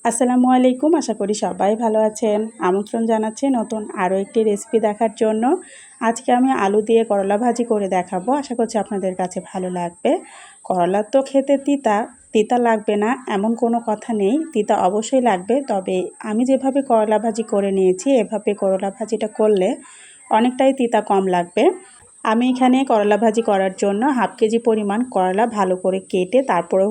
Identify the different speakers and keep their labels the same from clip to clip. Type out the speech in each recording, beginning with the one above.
Speaker 1: আসসালামু আলাইকুম। আশা করি সবাই ভালো আছেন। আমন্ত্রণ জানাচ্ছি নতুন আরও একটি রেসিপি দেখার জন্য। আজকে আমি আলু দিয়ে করলা ভাজি করে দেখাবো। আশা করছি আপনাদের কাছে ভালো লাগবে। করলা তো খেতে তিতা, তিতা লাগবে না এমন কোনো কথা নেই। তিতা অবশ্যই লাগবে। তবে আমি যেভাবে করলা ভাজি করে নিয়েছি এভাবে করলা ভাজিটা করলে অনেকটাই তিতা কম লাগবে। আমি এখানে করলা ভাজি করার জন্য হাফ কেজি পরিমাণ করলা ভালো করে কেটে তারপরে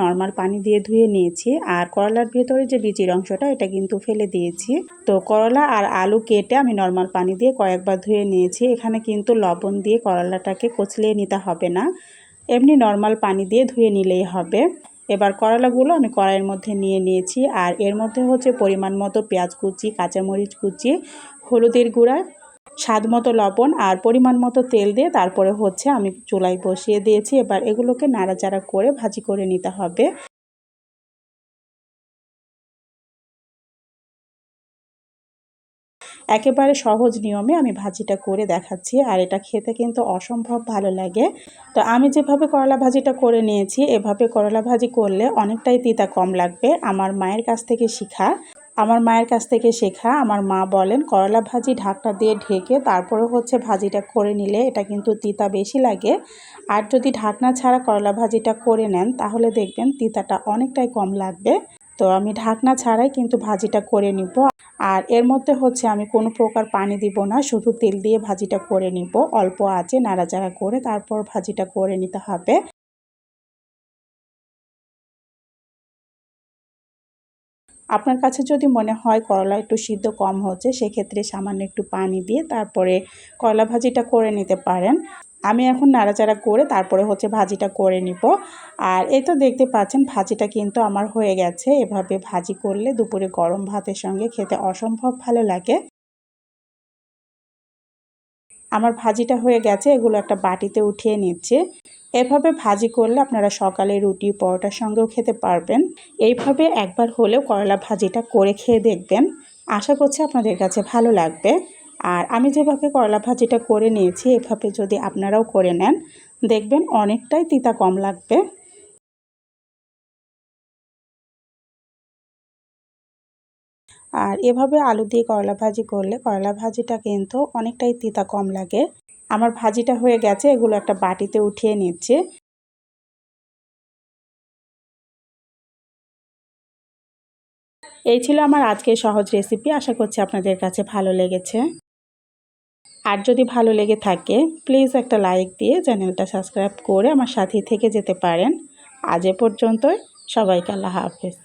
Speaker 1: নর্মাল পানি দিয়ে ধুয়ে নিয়েছি। আর করলার ভেতরে যে বিচির অংশটা এটা কিন্তু ফেলে দিয়েছি। তো করলা আর আলু কেটে আমি নর্মাল পানি দিয়ে কয়েকবার ধুয়ে নিয়েছি। এখানে কিন্তু লবণ দিয়ে করলাটাকে কচলিয়ে নিতে হবে না, এমনি নর্মাল পানি দিয়ে ধুয়ে নিলেই হবে। এবার করলাগুলো আমি কড়াইয়ের মধ্যে নিয়ে নিয়েছি। আর এর মধ্যে পরিমাণ মতো পেঁয়াজ কুচি, কাঁচামরিচ কুচি, হলুদের গুঁড়া, স্বাদ মতো লবণ আর পরিমাণ মতো তেল দিয়ে তারপরে আমি চুলায় বসিয়ে দিয়েছি। এবার এগুলোকে নাড়াচাড়া করে ভাজি করে নিতে হবে। একেবারে সহজ নিয়মে আমি ভাজিটা করে দেখাচ্ছি। আর এটা খেতে কিন্তু অসম্ভব ভালো লাগে। তো আমি যেভাবে করলা ভাজিটা করে নিয়েছি এভাবে করলা ভাজি করলে অনেকটাই তিতা কম লাগবে। আমার মায়ের কাছ থেকে শেখা। আমার মা বলেন করলা ভাজি ঢাকনা দিয়ে ঢেকে তারপরে ভাজিটা করে নিলে এটা কিন্তু তিতা বেশি লাগে। আর যদি ঢাকনা ছাড়া করলা ভাজিটা করে নেন তাহলে দেখবেন তিতাটা অনেকটাই কম লাগবে। তো আমি ঢাকনা ছাড়াই কিন্তু ভাজিটা করে নিব। আর এর মধ্যে আমি কোনো প্রকার পানি দিব না, শুধু তেল দিয়ে ভাজিটা করে নিব। অল্প আঁচে নাড়াচাড়া করে তারপর ভাজিটা করে নিতে হবে। আপনার কাছে যদি মনে হয় করলা একটু সিদ্ধ কম হচ্ছে সেক্ষেত্রে সামান্য একটু পানি দিয়ে তারপরে করলা ভাজিটা করে নিতে পারেন। আমি এখন নাড়াচাড়া করে তারপরে ভাজিটা করে নিব। আর এই তো দেখতে পাচ্ছেন ভাজিটা কিন্তু আমার হয়ে গেছে। এভাবে ভাজি করলে দুপুরে গরম ভাতের সঙ্গে খেতে অসম্ভব ভালো লাগে। আমার ভাজিটা হয়ে গেছে, এগুলো একটা বাটিতে উঠিয়ে নিচ্ছে। এভাবে ভাজি করলে আপনারা সকালে রুটি পরোটার সঙ্গেও খেতে পারবেন। এইভাবে একবার হলেও করলা ভাজিটা করে খেয়ে দেখবেন। আশা করছি আপনাদের কাছে ভালো লাগবে। আর আমি যেভাবে করলা ভাজিটা করে নিয়েছি এভাবে যদি আপনারাও করে নেন দেখবেন অনেকটাই তিতা কম লাগবে। আর এভাবে আলু দিয়ে করলা ভাজি করলে করলা ভাজিটা কিন্তু অনেকটাই তিতা কম লাগে। আমার ভাজিটা হয়ে গেছে, এগুলো একটা বাটিতে উঠিয়ে নিচ্ছে। এই ছিল আমার আজকের সহজ রেসিপি। আশা করছি আপনাদের কাছে ভালো লেগেছে। আর যদি ভালো লেগে থাকে প্লিজ একটা লাইক দিয়ে চ্যানেলটা সাবস্ক্রাইব করে আমার সাথে থেকে যেতে পারেন। আজ এ পর্যন্তই। সবাইকে আল্লাহ হাফেজ।